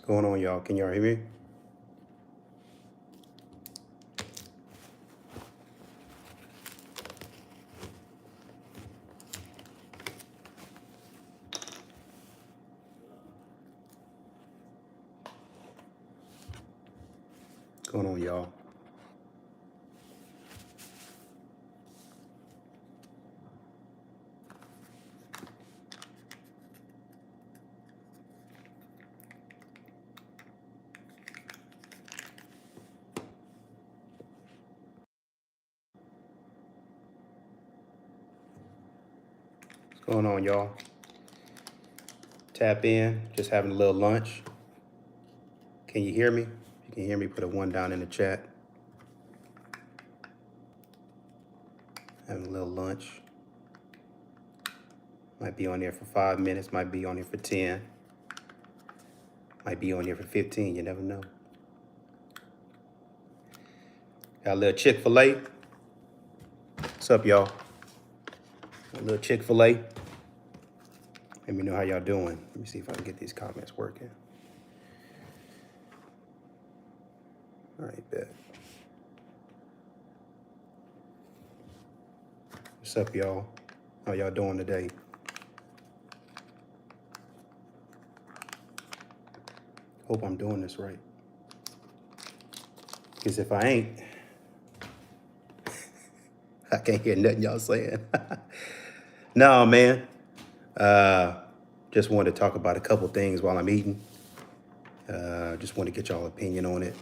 What's going on, y'all? Can y'all hear me? What's going on, y'all? What's going on, y'all? Tap in, just having a little lunch. Can you hear me? If you can hear me, put a 1 down in the chat. Having a little lunch. Might be on there for 5 minutes, might be on here for 10. Might be on here for 15, you never know. Got a little Chick-fil-A. What's up, y'all? A little Chick-fil-A. Let me know how y'all doing. Let me see if I can get these comments working. All right, bet. What's up, y'all? How y'all doing today? Hope I'm doing this right. Because if I ain't, I can't hear nothing y'all saying. No, man. Just wanted to talk about a couple things while I'm eating. Just want to get y'all opinion on it.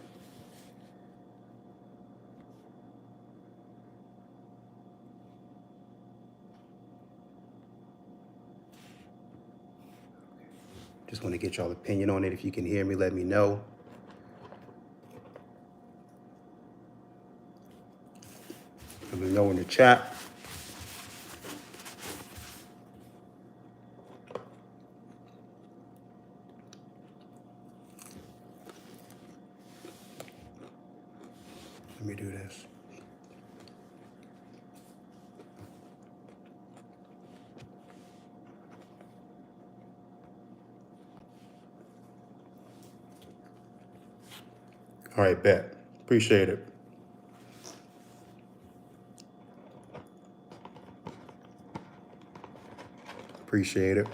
Just want to get y'all opinion on it. If you can hear me, let me know. Let me know in the chat. Let me do this. All right, bet. Appreciate it. Appreciate it.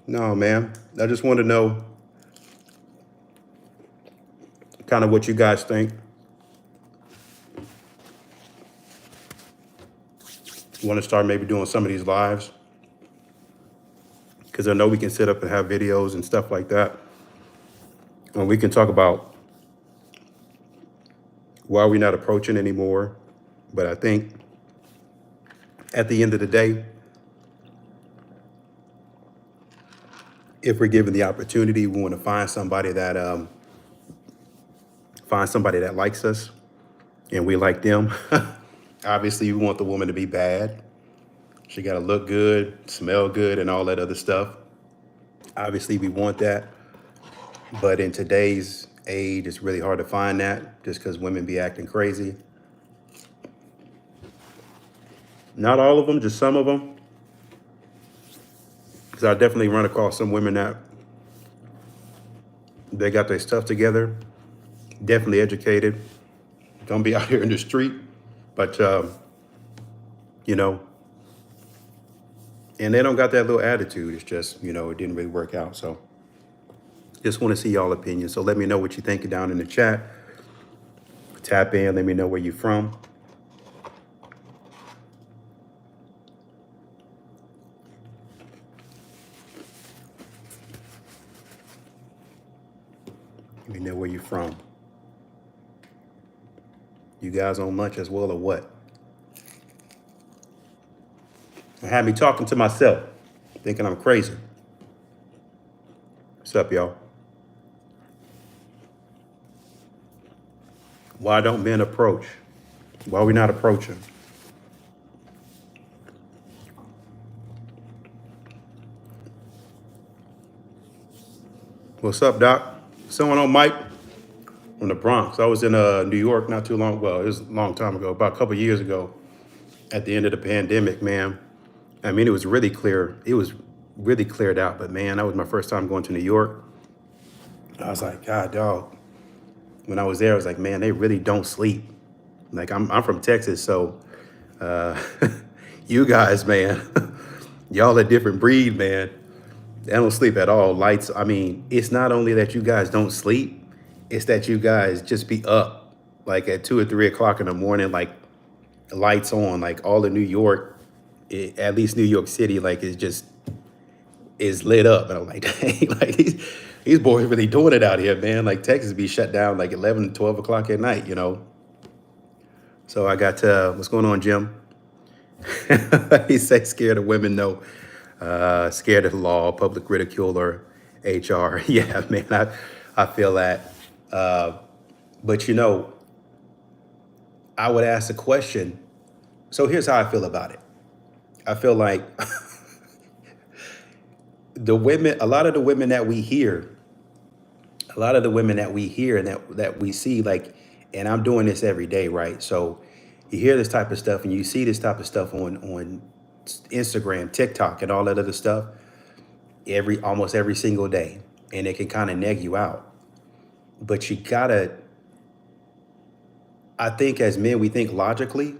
No, man. I just want to know kind of what you guys think. Want to start maybe doing some of these lives? Because I know we can sit up and have videos and stuff like that. And we can talk about why we're not approaching anymore. But I think at the end of the day, if we're given the opportunity, we want to find somebody that likes us and we like them. Obviously, we want the woman to be bad. She got to look good, smell good, and all that other stuff. Obviously, we want that. But in today's age, it's really hard to find that just because women be acting crazy. Not all of them, just some of them. Because I definitely run across some women that they got their stuff together, definitely educated, don't be out here in the street, but, you know, and they don't got that little attitude. It's just, it didn't really work out. So just want to see y'all opinions. So let me know what you think down in the chat. Tap in, let me know where you're from. Let me know where you're from. You guys on lunch as well or what? I had me talking to myself, thinking I'm crazy. What's up, y'all? Why don't men approach? Why are we not approaching? What's up, Doc? What's going on, Mike? From the Bronx. I was in New York not too long. Well, it was a long time ago, about a couple of years ago, at the end of the pandemic, man. I mean, it was really clear. It was really cleared out. But man, that was my first time going to New York. I was like, God, dog. When I was there, I was like, man, they really don't sleep. Like I'm from Texas, so uh, you guys, man, y'all a different breed, man. They don't sleep at all. Lights. I mean, it's not only that you guys don't sleep, it's that you guys just be up like at 2 or 3 o'clock in the morning, like lights on, like all of New York, at least New York City, like is lit up. And I'm like, dang, like these boys really doing it out here, man. Like Texas be shut down like 11, 12 o'clock at night, you know? So I got what's going on, Jim? He say scared of women, no. Scared of the law, public ridicule, or HR. Yeah, man, I feel that. Uh, but you know, I would ask the question. So here's how I feel about it. I feel like the women, a lot of the women that we hear, a lot of the women that we hear and that we see, like, and I'm doing this every day, right? So you hear this type of stuff and you see this type of stuff on Instagram, TikTok, and all that other stuff almost every single day, and it can kind of neg you out. But you gotta, I think as men we think logically,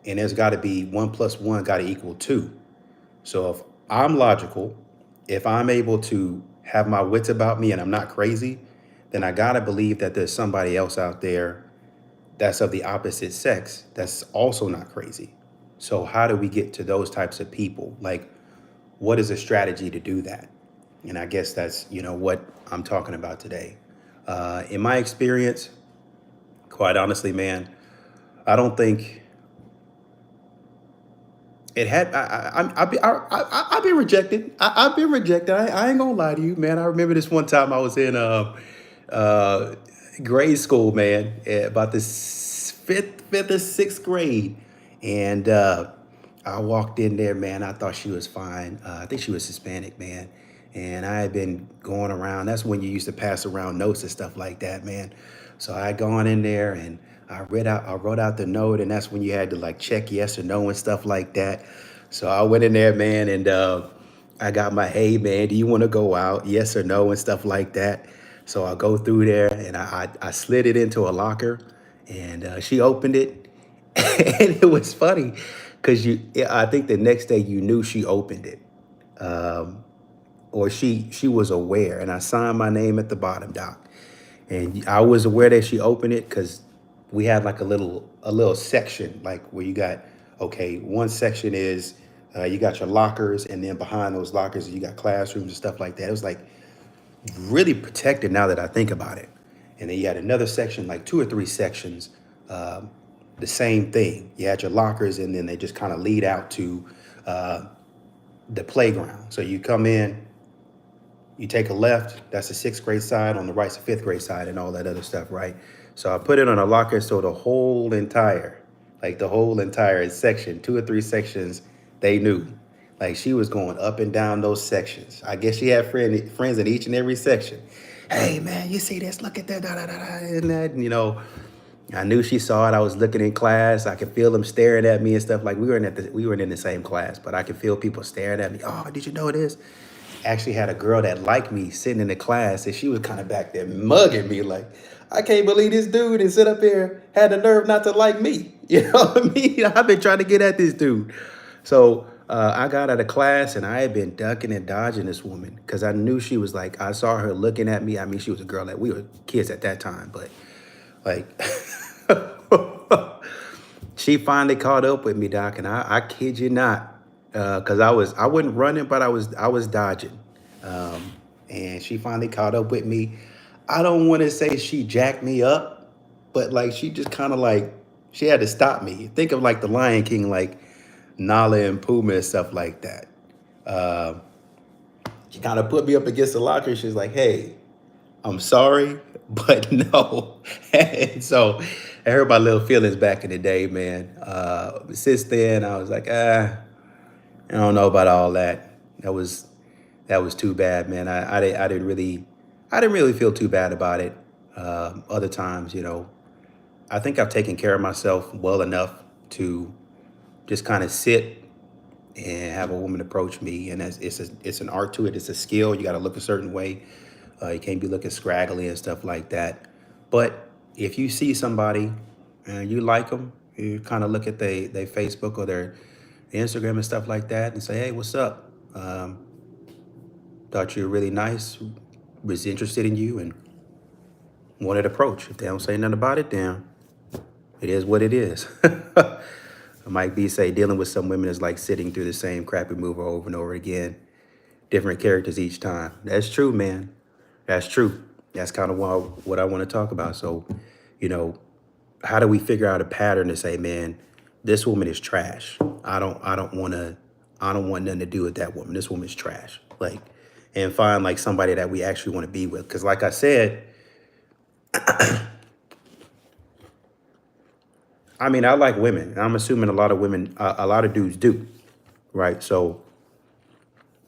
and there's got to be one plus one got to equal two. So if I'm logical, if I'm able to have my wits about me and I'm not crazy, then I gotta believe that there's somebody else out there that's of the opposite sex that's also not crazy. So how do we get to those types of people? Like, what is a strategy to do that? And I guess that's, what I'm talking about today. In my experience, quite honestly, man, I don't think it had. I've been rejected. I've been rejected. I ain't gonna lie to you, man. I remember this one time I was in uh, grade school, man, about the fifth or sixth grade, and I walked in there, man. I thought she was fine. I think she was Hispanic, man. And I had been going around. That's when you used to pass around notes and stuff like that, man. So I had gone in there and I wrote out the note, and that's when you had to like check yes or no and stuff like that. So I went in there, man, and I got my, hey, man, do you want to go out? Yes or no and stuff like that. So I go through there and I slid it into a locker, and she opened it, and it was funny because I think the next day you knew she opened it, or she was aware, and I signed my name at the bottom, doc. And I was aware that she opened it because we had like a little section, like where you got, okay, one section is you got your lockers, and then behind those lockers you got classrooms and stuff like that. It was like really protected now that I think about it. And then you had another section, like 2 or 3 sections, um, the same thing. You had your lockers, and then they just kind of lead out to uh, the playground. So you come in, you take a left, that's the sixth grade side, on the right's the fifth grade side, and all that other stuff, right? So I put it on a locker, so the whole entire section, 2 or 3 sections, they knew. Like she was going up and down those sections. I guess she had friends in each and every section. Hey man, you see this? Look at that, da, da, da, da, and that, I knew she saw it. I was looking in class. I could feel them staring at me and stuff. Like we weren't in the same class, but I could feel people staring at me. Oh, did you know this? Actually had a girl that liked me sitting in the class, and she was kind of back there mugging me like, I can't believe this dude and sit up here had the nerve not to like me. You know what I mean? I've been trying to get at this dude. So I got out of class, and I had been ducking and dodging this woman because I knew she was like, I saw her looking at me. I mean, she was a girl that we were kids at that time, but like she finally caught up with me, Doc, and I kid you not, because I wasn't running, but I was dodging, and she finally caught up with me. I don't want to say she jacked me up, but like she just kind of like she had to stop me. Think of like the Lion King, like Nala and Puma and stuff like that. Uh, she kind of put me up against the locker. She's like, "Hey, I'm sorry, but no." And so I hurt my little feelings back in the day, man. Since then, I was like, I don't know about all that. That was too bad, man. I didn't really feel too bad about it. Other times, I think I've taken care of myself well enough to just kind of sit and have a woman approach me, and it's an art to it. It's a skill. You got to look a certain way. You can't be looking scraggly and stuff like that. But if you see somebody and you like them, you kind of look at their Facebook or their Instagram and stuff like that, and say, "Hey, what's up? Thought you were really nice. Was interested in you and wanted to approach." If they don't say nothing about it, then it is what it is. It might be, say, dealing with some women is like sitting through the same crappy movie over and over again, different characters each time. That's true, man. That's true. That's kind of what I want to talk about. So, you know, how do we figure out a pattern to say, man, this woman is trash. I don't want nothing to do with that woman. This woman's trash. Like, and find like somebody that we actually want to be with. Cause like I said, I mean, I like women. And I'm assuming a lot of women, a lot of dudes do, right? So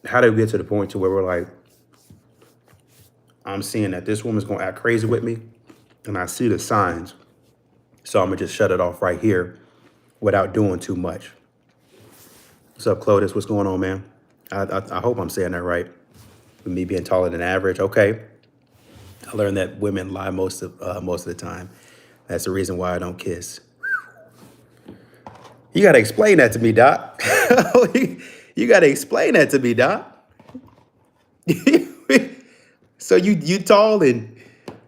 how do we get to the point to where we're like, I'm seeing that this woman's gonna act crazy with me, and I see the signs, so I'm gonna just shut it off right here without doing too much. What's up, Clovis? What's going on, man? I hope I'm saying that right. With me being taller than average, okay. I learned that women lie most of the time. That's the reason why I don't kiss. You gotta explain that to me, Doc. You gotta explain that to me, Doc. So you tall and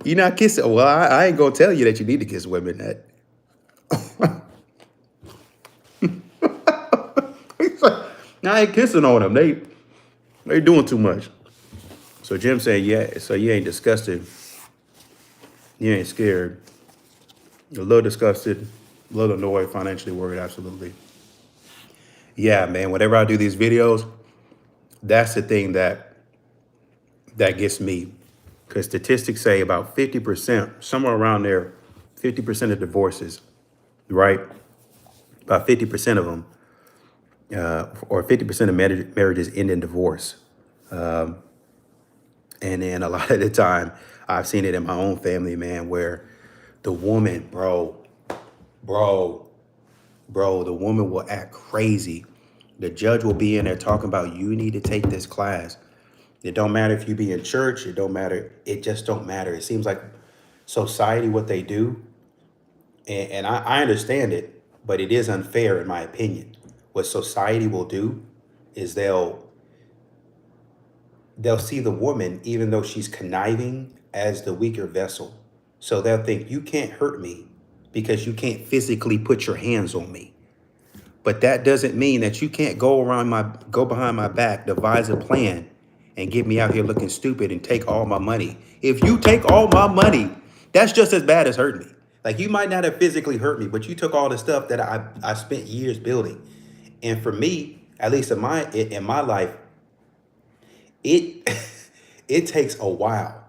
you not kissing. Well, I ain't gonna tell you that you need to kiss women. That I ain't kissing on them. They doing too much. So Jim saying, yeah. So you ain't disgusted. You ain't scared. You're a little disgusted, a little annoyed, financially worried. Absolutely. Yeah, man. Whenever I do these videos, that's the thing that gets me, because statistics say about 50%, somewhere around there, 50% of divorces, right? About 50% of them, or 50% of marriages end in divorce. And then a lot of the time, I've seen it in my own family, man, where the woman, bro, the woman will act crazy. The judge will be in there talking about, you need to take this class. It don't matter if you be in church. It don't matter. It just don't matter. It seems like society, what they do, and I understand it, but it is unfair in my opinion. What society will do is they'll see the woman, even though she's conniving, as the weaker vessel. So they'll think, you can't hurt me because you can't physically put your hands on me. But that doesn't mean that you can't go behind my back, devise a plan, and get me out here looking stupid and take all my money. If you take all my money, that's just as bad as hurting me. Like, you might not have physically hurt me, but you took all the stuff that I spent years building. And for me, at least in my life, it it takes a while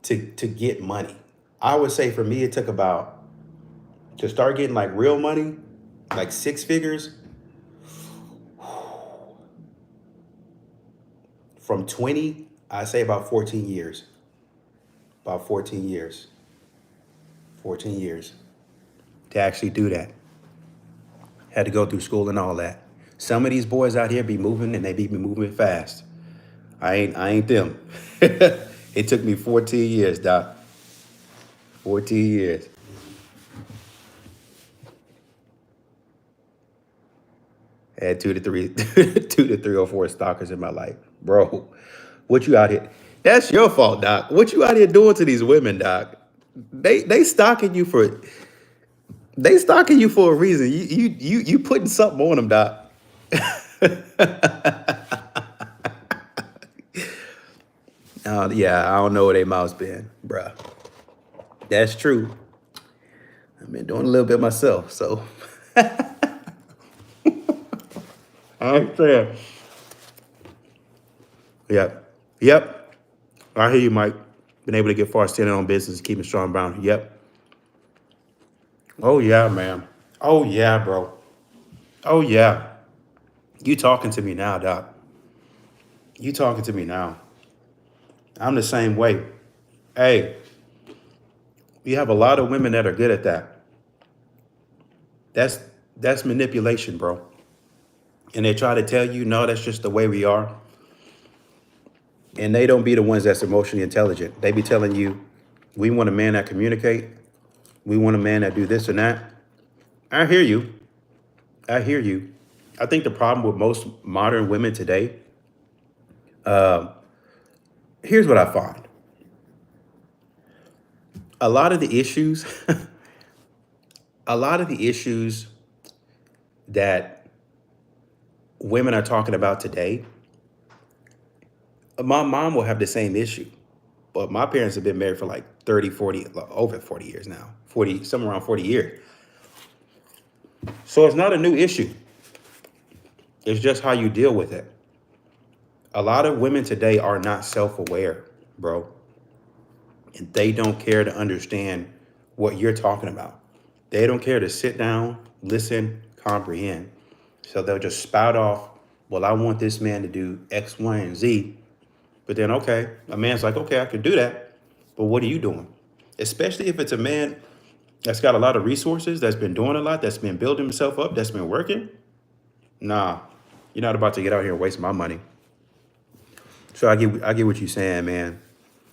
to get money. I would say for me, it took about, to start getting like real money, like six figures, from 20, I say about 14 years. About 14 years. 14 years to actually do that. Had to go through school and all that. Some of these boys out here be moving, and they be moving fast. I ain't them. It took me 14 years, Doc. 14 years. I had two to three, 2 to 3 or 4 stalkers in my life. Bro, what you out here? That's your fault, Doc. What you out here doing to these women, Doc? They stalking you for a reason. You putting something on them, Doc. Yeah, I don't know where they mouth's been, bruh. That's true. I've been doing a little bit myself, so I understand. Yep. Yep. I hear you, Mike. Been able to get far standing on business, keeping strong boundary. Yep. Oh yeah, man. Oh yeah, bro. Oh yeah. You talking to me now, Doc. You talking to me now. I'm the same way. Hey, we have a lot of women that are good at that. That's that's manipulation, bro. and they try to tell you, no, that's just the way we are. And they don't be the ones that's emotionally intelligent. They be telling you, we want a man that communicate. We want a man that do this and that. I hear you. I hear you. I think the problem with most modern women today, here's what I find. A lot of the issues, a lot of the issues that women are talking about today, my mom will have the same issue. But my parents have been married for like 30, 40, over 40 years now, 40, somewhere around 40 years. So it's not a new issue. It's just how you deal with it. A lot of women today are not self-aware, bro. And they don't care to understand what you're talking about. They don't care to sit down, listen, comprehend. So they'll just spout off, well, I want this man to do X, Y, and Z. But then, okay, a man's like, okay, I can do that. But what are you doing? Especially if it's a man that's got a lot of resources, that's been doing a lot, that's been building himself up, that's been working. Nah, you're not about to get out here and waste my money. So I get what you're saying, man.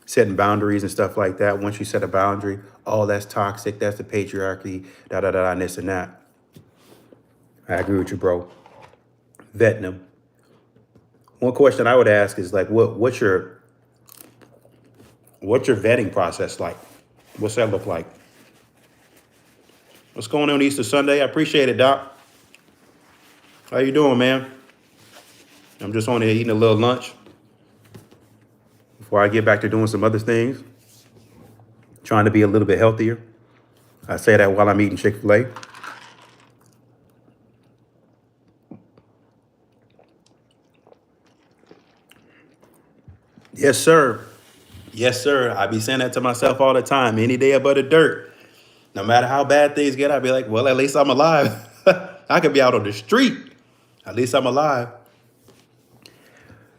Setting boundaries and stuff like that. Once you set a boundary, oh, that's toxic. That's the patriarchy. Da da da, and this and that. I agree with you, bro. Vetting them. One question I would ask is like, what's your vetting process like? What's that look like? What's going on Easter Sunday? I appreciate it, Doc. How you doing, man? I'm just on here eating a little lunch before I get back to doing some other things. Trying to be a little bit healthier. I say that while I'm eating Chick-fil-A. Yes, sir. Yes, sir. I be saying that to myself all the time. Any day above the dirt. No matter how bad things get, I be like, well, at least I'm alive. I could be out on the street. At least I'm alive.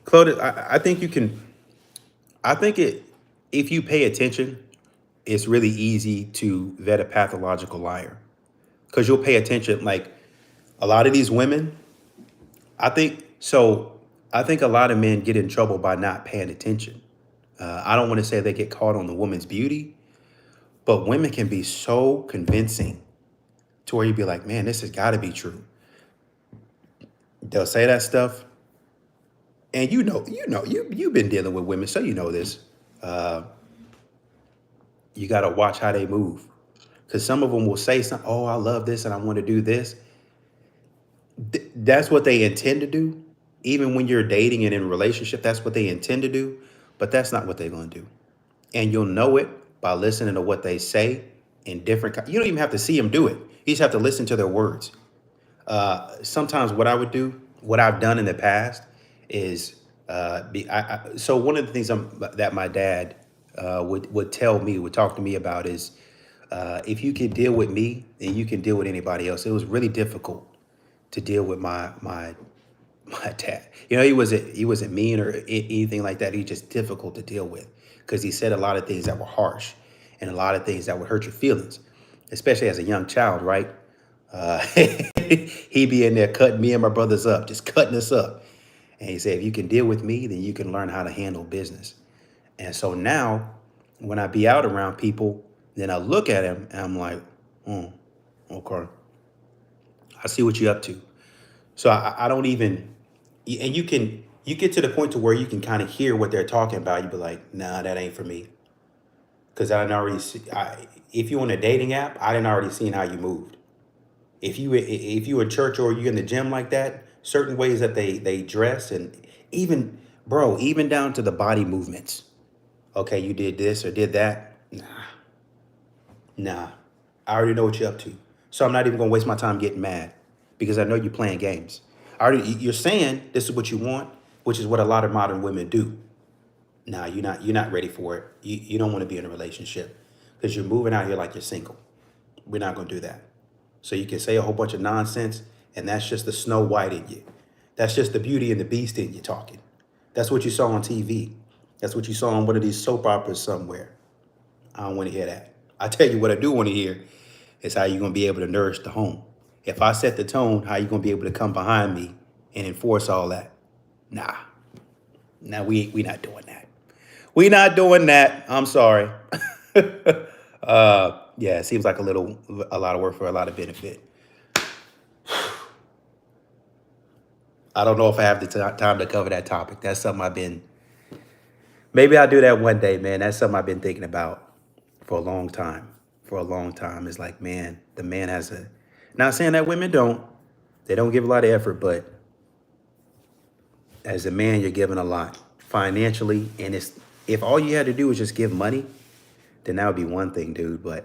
Claude, I think you can. I think if you pay attention, it's really easy to vet a pathological liar because you'll pay attention. Like a lot of these women, I think so. I think a lot of men get in trouble by not paying attention. I don't want to say they get caught on the woman's beauty, but women can be so convincing to where you'd be like, man, this has got to be true. They'll say that stuff, and you've been dealing with women, so you know this. Uh, you got to watch how they move, because some of them will say something. Oh, I love this, and I want to do this. That's what they intend to do. Even when you're dating and in a relationship, that's what they intend to do. But that's not what they're going to do, and you'll know it by listening to what they say in different. You don't even have to see them do it. You just have to listen to their words. Sometimes what I would do, what I've done in the past is so one of the things that my dad would tell me, would talk to me about is if you can deal with me, then you can deal with anybody else. It was really difficult to deal with my dad. You know, he wasn't mean or anything like that. He's just difficult to deal with because he said a lot of things that were harsh and a lot of things that would hurt your feelings, especially as a young child, right? He be in there cutting me and my brothers up, just cutting us up. And he said, if you can deal with me, then you can learn how to handle business. And so now when I be out around people, then I look at him and I'm like, okay, I see what you're up to. So I don't even, and you get to the point to where you can kind of hear what they're talking about. You be like, nah, that ain't for me. Because I didn't already see, if you on a dating app, I didn't already seen how you moved. If you in church or you in the gym like that, certain ways that they dress and even bro, even down to the body movements. Okay, you did this or did that. Nah, I already know what you're up to. So I'm not even gonna waste my time getting mad because I know you're playing games. You're saying this is what you want, which is what a lot of modern women do. Nah, you're not ready for it. You don't want to be in a relationship because you're moving out here like you're single. We're not gonna do that. So you can say a whole bunch of nonsense, and that's just the Snow White in you. That's just the Beauty and the Beast in you talking. That's what you saw on TV. That's what you saw on one of these soap operas somewhere. I don't want to hear that. I tell you what I do want to hear is how you're going to be able to nourish the home. If I set the tone, how you going to be able to come behind me and enforce all that. Nah, we not doing that. We not doing that. I'm sorry. Yeah, it seems like a lot of work for a lot of benefit. I don't know if I have the time to cover that topic. That's something I've been. Maybe I'll do that one day, man. That's something I've been thinking about for a long time. For a long time, it's like, man, the man has a. Not saying that women don't. They don't give a lot of effort, but as a man, you're giving a lot financially, and it's if all you had to do was just give money, then that would be one thing, dude. But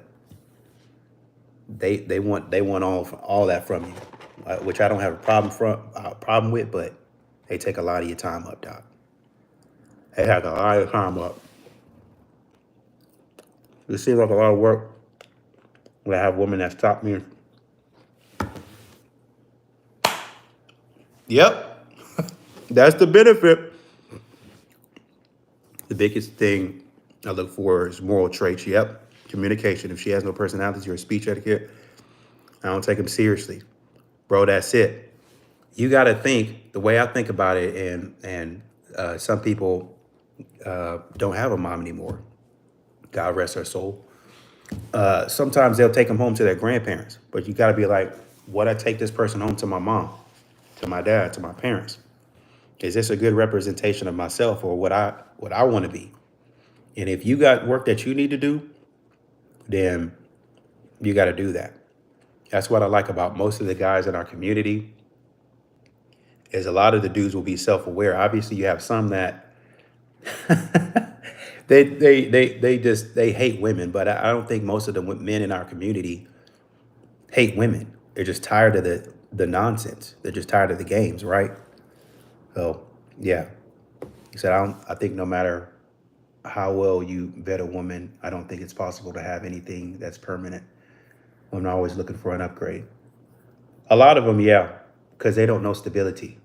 they want all that from you, which I don't have a problem with, but they take a lot of your time up, doc. They take a lot of time up. It seems like a lot of work when I have women that stop me. Yep, that's the benefit. The biggest thing I look for is moral traits. Yep, communication. If she has no personality or speech etiquette, I don't take them seriously, bro. That's it. You got to think the way I think about it, and some people don't have a mom anymore. God rest her soul. Sometimes they'll take them home to their grandparents, but you got to be like, would I take this person home to my mom, to my dad, to my parents? Is this a good representation of myself or what I want to be? And if you got work that you need to do, then you got to do that. That's what I like about most of the guys in our community is a lot of the dudes will be self-aware. Obviously, you have some that they hate women, but I don't think most of the men in our community hate women. They're just tired of the nonsense. They're just tired of the games, right? So yeah, he said I think no matter how well you vet a woman, I don't think it's possible to have anything that's permanent. Women are always looking for an upgrade. A lot of them, yeah, because they don't know stability.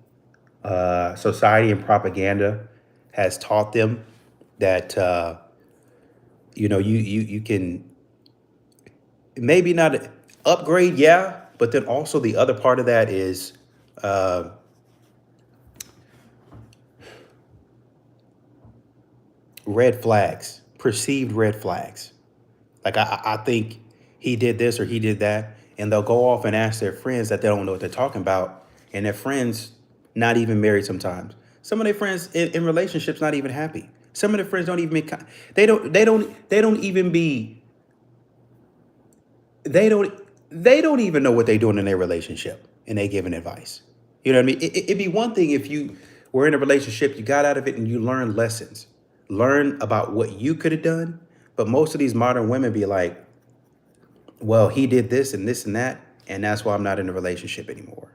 Society and propaganda has taught them that you can maybe not upgrade, yeah, but then also the other part of that is uh, red flags, perceived red flags. Like I think he did this or he did that, and they'll go off and ask their friends that they don't know what they're talking about, and their friends not even married sometimes. Some of their friends in relationships not even happy. Some of their friends don't even they don't even be they don't they don't even know what they're doing in their relationship, and they giving advice. You know what I mean? It'd be one thing if you were in a relationship, you got out of it, and you learned lessons, learn about what you could have done. But most of these modern women be like, well, he did this and that, and that's why I'm not in a relationship anymore.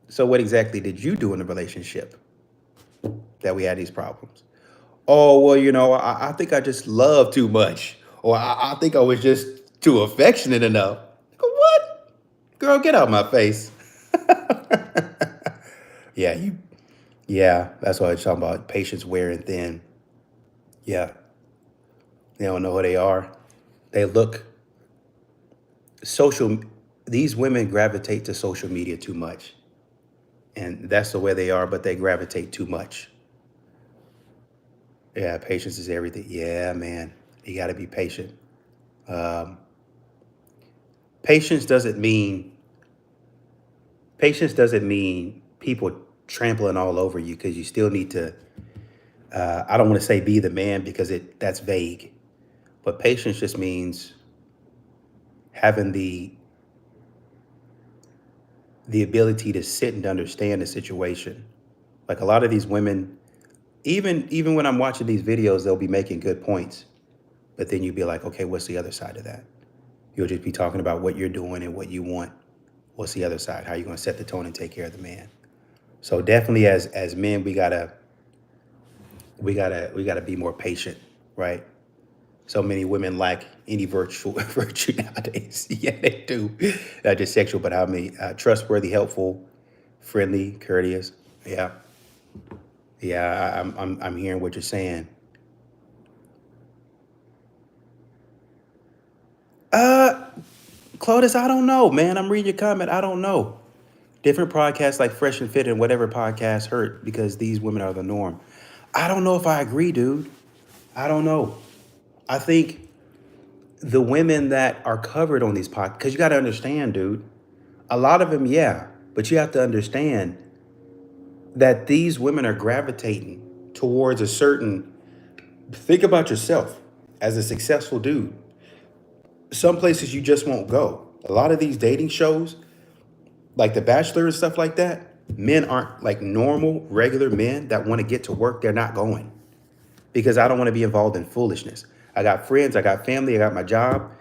So what exactly did you do in the relationship that we had these problems? Oh, well, I think I just loved too much, or I think I was just too affectionate enough. What? Girl, get out my face. Yeah, yeah, that's what I'm talking about. Patience wearing thin. Yeah, they don't know who they are. They look social. These women gravitate to social media too much, and that's the way they are. But they gravitate too much. Yeah, patience is everything. Yeah, man, you got to be patient. Um, patience doesn't mean patience doesn't mean people trampling all over you because you still need to. I don't want to say be the man because that's vague, but patience just means having the ability to sit and understand the situation. Like a lot of these women, even when I'm watching these videos, they'll be making good points, but then you'd be like, okay, what's the other side of that? You'll just be talking about what you're doing and what you want. What's the other side? How are you going to set the tone and take care of the man? So definitely, as men, we gotta be more patient, right? So many women lack any virtue nowadays. Yeah, they do. Not just sexual, but how many trustworthy, helpful, friendly, courteous. Yeah, yeah. I'm hearing what you're saying. Uh, Clovis, I don't know, man. I'm reading your comment. I don't know. Different podcasts like Fresh and Fit and whatever podcast hurt because these women are the norm. I don't know if I agree, dude. I don't know. I think the women that are covered on these podcasts, because you got to understand, dude, a lot of them, yeah, but you have to understand that these women are gravitating towards a certain, think about yourself as a successful dude. Some places you just won't go. A lot of these dating shows, like The Bachelor and stuff like that, men aren't like normal, regular men that want to get to work. They're not going because I don't want to be involved in foolishness. I got friends, I got family, I got my job,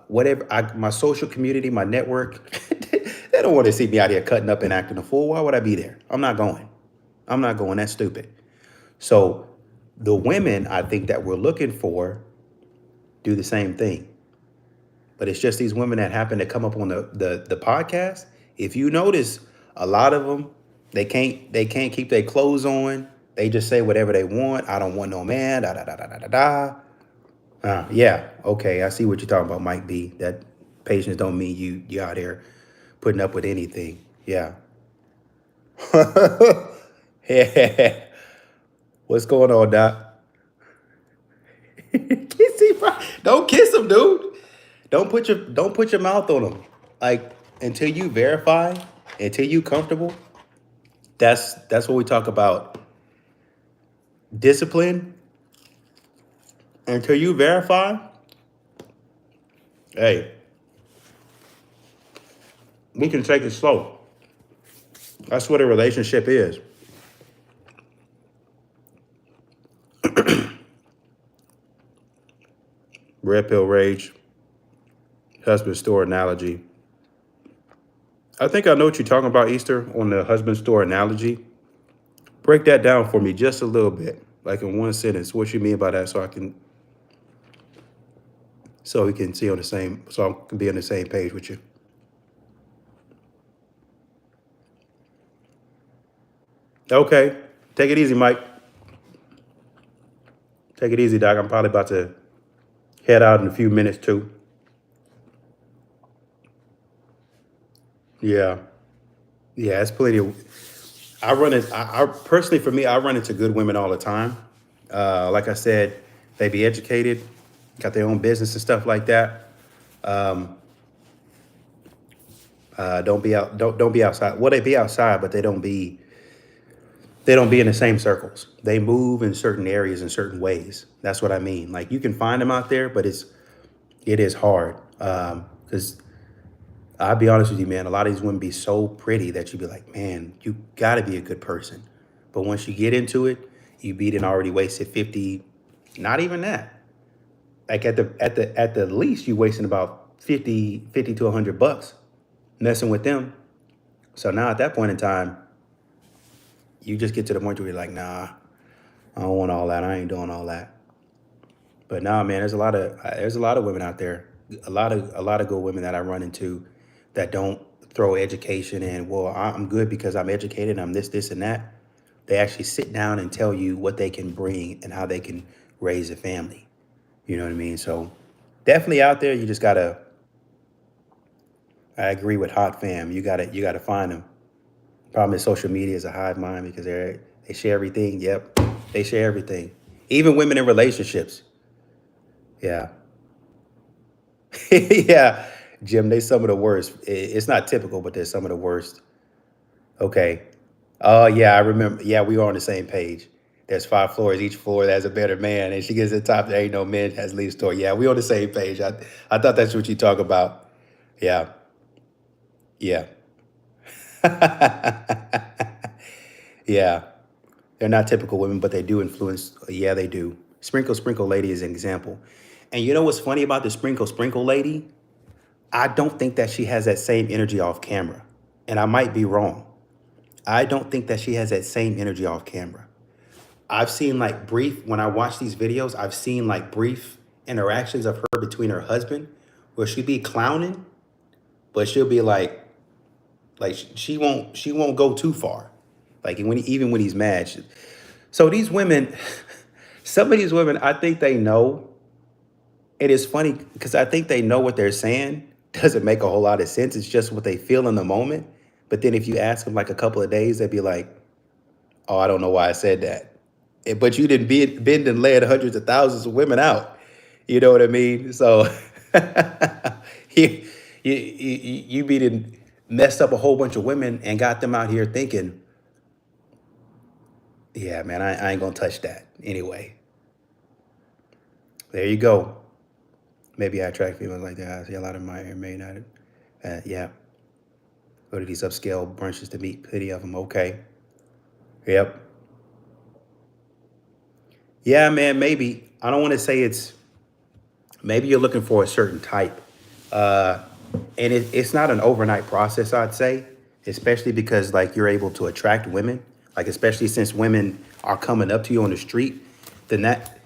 whatever. My social community, my network. They don't want to see me out here cutting up and acting a fool. Why would I be there? I'm not going. I'm not going. That's stupid. So the women I think that we're looking for do the same thing. But it's just these women that happen to come up on the podcast. If you notice, a lot of them, they can't keep their clothes on. They just say whatever they want. I don't want no man. Da da da da da da da. Yeah, okay, I see what you're talking about, Mike B. That patience don't mean you out here putting up with anything. Yeah. Yeah. What's going on, Doc? Kissy, bro. Don't kiss him, dude. Don't put your mouth on them. Like until you verify, until you comfortable. That's what we talk about. Discipline. Until you verify, hey, we can take it slow. That's what a relationship is. Red pill rage, husband store analogy. I think I know what you're talking about, Easter, on the husband store analogy. Break that down for me just a little bit, like in one sentence. What you mean by that, so we can see on the same, so I can be on the same page with you. Okay, take it easy, Mike. Take it easy, Doc. I'm probably about to head out in a few minutes too. Yeah, yeah, it's plenty of. I run it. I personally, for me, I run into good women all the time. Like I said, they be educated, got their own business and stuff like that. Um, don't be outside. Well, they be outside, but they don't be in the same circles. They move in certain areas in certain ways. That's what I mean. Like you can find them out there, but it is hard. Because I'll be honest with you, man, a lot of these women be so pretty that you be like, man, you gotta be a good person. But once you get into it, you beat and already wasted 50, not even that. Like at the least, you wasting about 50 to $100 messing with them. So now at that point in time, you just get to the point where you're like, nah, I don't want all that. I ain't doing all that. But nah, man, there's a lot of women out there, a lot of good women that I run into that don't throw education and well, I'm good because I'm educated. I'm this, and that. They actually sit down and tell you what they can bring and how they can raise a family. You know what I mean? So definitely out there, you just gotta. I agree with Hot Fam. You gotta find them. Problem is social media is a hive mind because they share everything. Yep, they share everything. Even women in relationships. Yeah. Yeah, Jim, they some of the worst. It's not typical, but they're some of the worst. Okay. Oh yeah, I remember. Yeah, we were on the same page. There's 5 floors. Each floor has a better man, and she gets to the top. There ain't no man has lead story. Yeah, we on the same page. I thought that's what you talk about. Yeah, yeah, yeah. They're not typical women, but they do influence. Yeah, they do. Sprinkle Sprinkle Lady is an example. And you know what's funny about the Sprinkle Sprinkle Lady? I don't think that she has that same energy off camera. And I might be wrong. I don't think that she has that same energy off camera. I've seen like brief, when I watch these videos, I've seen like brief interactions of her between her husband where she be clowning, but she'll be like she won't go too far. Like even when he's mad. So these women, some of these women, I think they know. It is funny because I think they know what they're saying doesn't make a whole lot of sense. It's just what they feel in the moment. But then if you ask them like a couple of days, they'd be like, "Oh, I don't know why I said that." But you didn't bend and led hundreds of thousands of women out. You know what I mean? So you, you beat and messed up a whole bunch of women and got them out here thinking, yeah, man, I ain't gonna touch that anyway. There you go. Maybe I attract females like that. I see a lot of my may not. Yeah, go to these upscale brunches to meet plenty of them. Okay. Yep. Yeah, man. Maybe I don't want to say it's. Maybe you're looking for a certain type, uh, and it's not an overnight process. I'd say, especially because like you're able to attract women, like especially since women are coming up to you on the street, then that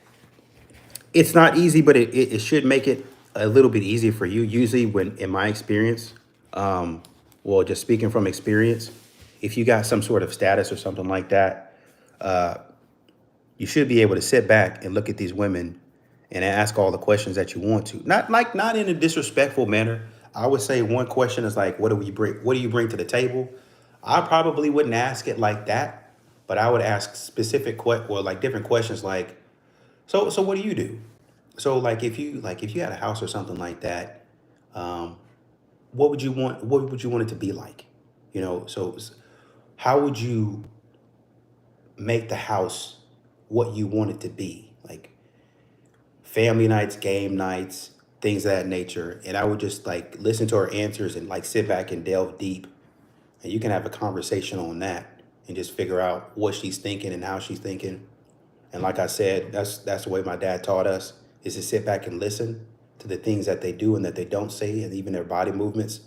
it's not easy, but it should make it a little bit easier for you. Usually, when in my experience, well, just speaking from experience, if you got some sort of status or something like that, you should be able to sit back and look at these women and ask all the questions that you want to. Not in a disrespectful manner. I would say one question is like, what do we bring? What do you bring to the table? I probably wouldn't ask it like that, but I would ask specific or like different questions like, so what do you do? So like if you had a house or something like that, um, what would you want? What would you want it to be like? How would you make the house what you want it to be? Like family nights, game nights, things of that nature. And I would just like listen to her answers and like sit back and delve deep. And you can have a conversation on that and just figure out what she's thinking and how she's thinking. And like I said, that's the way my dad taught us is to sit back and listen to the things that they do and that they don't say, and even their body movements.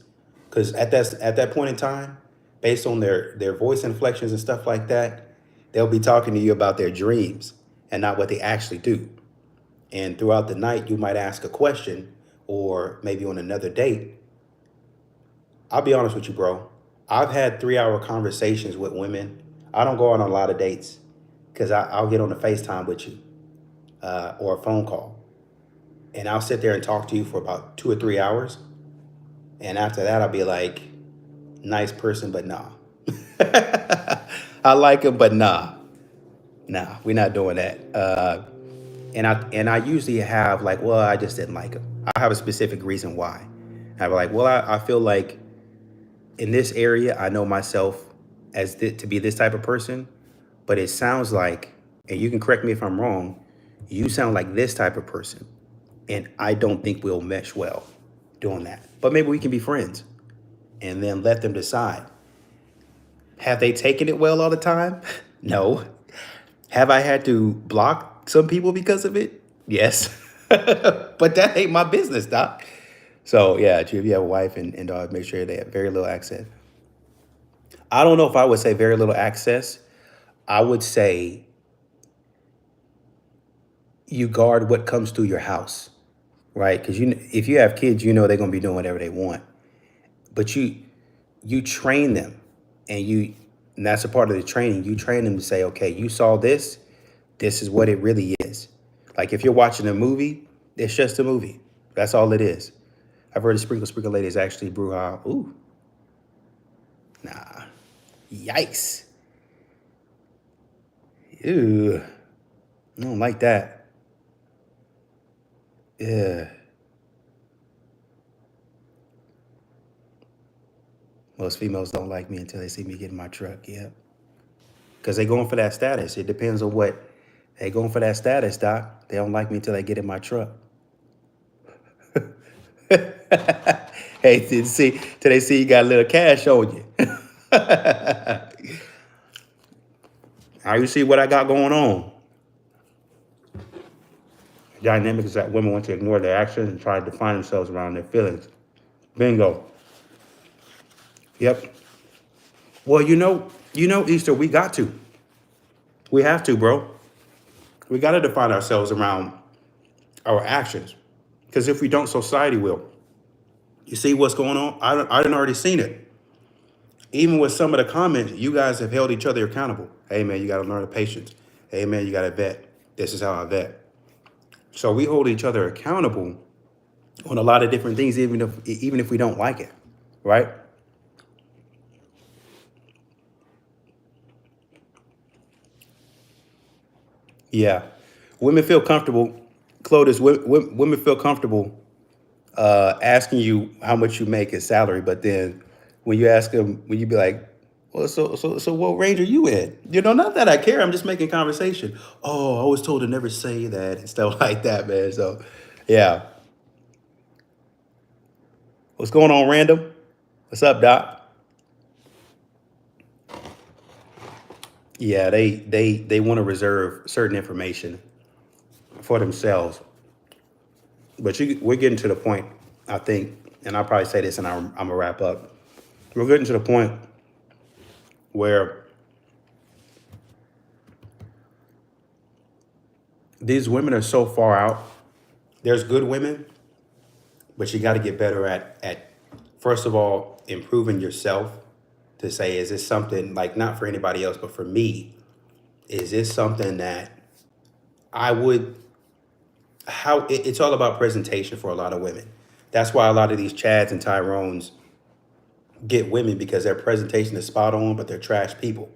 Because at that point in time, based on their voice inflections and stuff like that, they'll be talking to you about their dreams and not what they actually do. And throughout the night, you might ask a question, or maybe on another date. I'll be honest with you, bro. I've had 3 hour conversations with women. I don't go on a lot of dates because I'll get on a FaceTime with you or a phone call. And I'll sit there and talk to you for about 2 or 3 hours. And after that, I'll be like, nice person, but nah. I like him, but nah. Nah, we're not doing that. And I usually have like, well, I just didn't like him. I have a specific reason why. I'm like, well, I feel like in this area, I know myself as to be this type of person, but it sounds like, and you can correct me if I'm wrong, you sound like this type of person, and I don't think we'll mesh well doing that. But maybe we can be friends, and then let them decide. Have they taken it well all the time? No. Have I had to block some people because of it? Yes. But that ain't my business, Doc. So yeah, if you have a wife and dog, make sure they have very little access. I don't know if I would say very little access. I would say you guard what comes through your house, right? Because if you have kids, you know they're gonna be doing whatever they want. But you train them, and and that's a part of the training. You train them to say, okay, you saw this. This is what it really is. Like if you're watching a movie, it's just a movie. That's all it is. I've heard a sprinkle lady is actually brouhaha. Ooh, nah, yikes. Ew, I don't like that. Yeah, most females don't like me until they see me get in my truck. Yeah, because they going for that status. It depends on what they going for that status, Doc. They don't like me until they get in my truck. Hey, till they see you got a little cash on you. Now you see what I got going on. Dynamic is that women want to ignore their actions and try to define themselves around their feelings. Bingo. Yep. Well, Easter, we got to. We have to, bro. We got to define ourselves around our actions. Because if we don't, society will. You see what's going on? I done already seen it. Even with some of the comments, you guys have held each other accountable. Hey, man, you got to learn the patience. Hey, man, you got to vet. This is how I vet. So we hold each other accountable on a lot of different things, even if we don't like it, right? Yeah. Women feel comfortable, Clotus, women feel comfortable asking you how much you make as salary, but then when you ask them, when you be like, well, so what range are you in? You know, not that I care. I'm just making conversation. Oh, I was told to never say that and stuff like that, man. So, yeah. What's going on, Random? What's up, Doc? Yeah, they want to reserve certain information for themselves. But we're getting to the point, I think, and I'll probably say this, and I'm gonna wrap up. We're getting to the point where these women are so far out. There's good women, but you got to get better at first of all improving yourself to say, is this something like not for anybody else, but for me? Is this something that I would? It's all about presentation for a lot of women. That's why a lot of these Chads and Tyrones get women because their presentation is spot on, but they're trash people,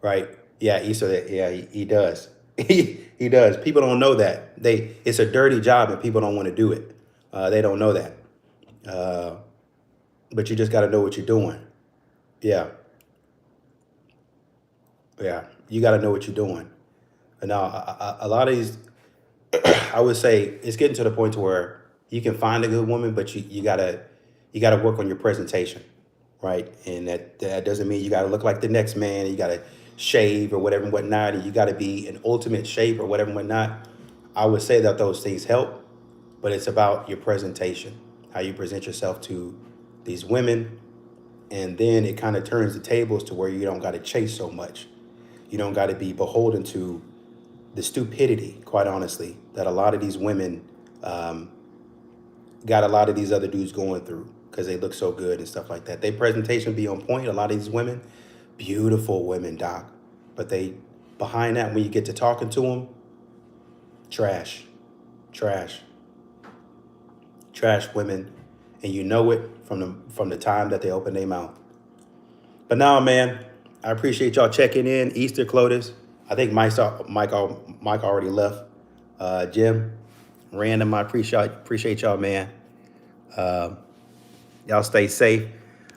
right? Yeah, yeah, he does. He does. People don't know that. It's a dirty job and people don't want to do it. They don't know that. Uh, but you just got to know what you're doing. Yeah, yeah. You got to know what you're doing. And now a lot of these, I would say, it's getting to the point to where you can find a good woman, but you gotta work on your presentation, right? And that doesn't mean you gotta look like the next man. You gotta shave or whatever and whatnot. And you gotta be in ultimate shape or whatever and whatnot. I would say that those things help, but it's about your presentation, how you present yourself to these women, and then it kind of turns the tables to where you don't got to chase so much. You don't got to be beholden to the stupidity, quite honestly, that a lot of these women um, got a lot of these other dudes going through because they look so good and stuff like that. Their presentation be on point. A lot of these women, beautiful women, Doc, but they behind that when you get to talking to them, trash, trash, trash women, and you know it from the time that they open their mouth. But now, man, I appreciate y'all checking in. Easter, Clotus. I think Mike already left. Jim, Random. I appreciate y'all, man. Y'all stay safe.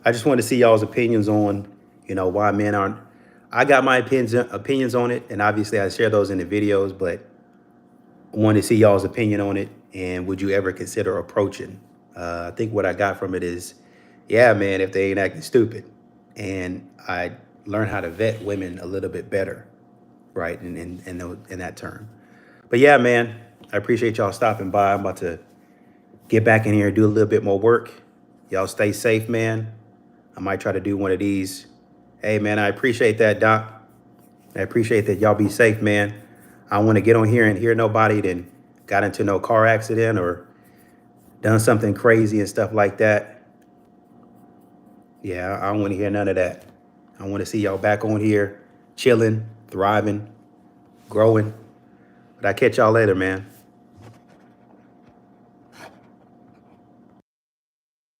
I just want to see y'all's opinions on, why men aren't. I got my opinions on it, and obviously I share those in the videos. But I want to see y'all's opinion on it, and would you ever consider approaching? I think what I got from it is, yeah, man, if they ain't acting stupid, and I learn how to vet women a little bit better, right? In that term. But yeah, man, I appreciate y'all stopping by. I'm about to get back in here and do a little bit more work. Y'all stay safe, man. I might try to do one of these. Hey, man, I appreciate that, Doc. I appreciate that. Y'all be safe, man. I don't want to get on here and hear nobody then got into no car accident or done something crazy and stuff like that. Yeah, I don't want to hear none of that. I want to see y'all back on here, chilling, thriving, growing. But I catch y'all later, man.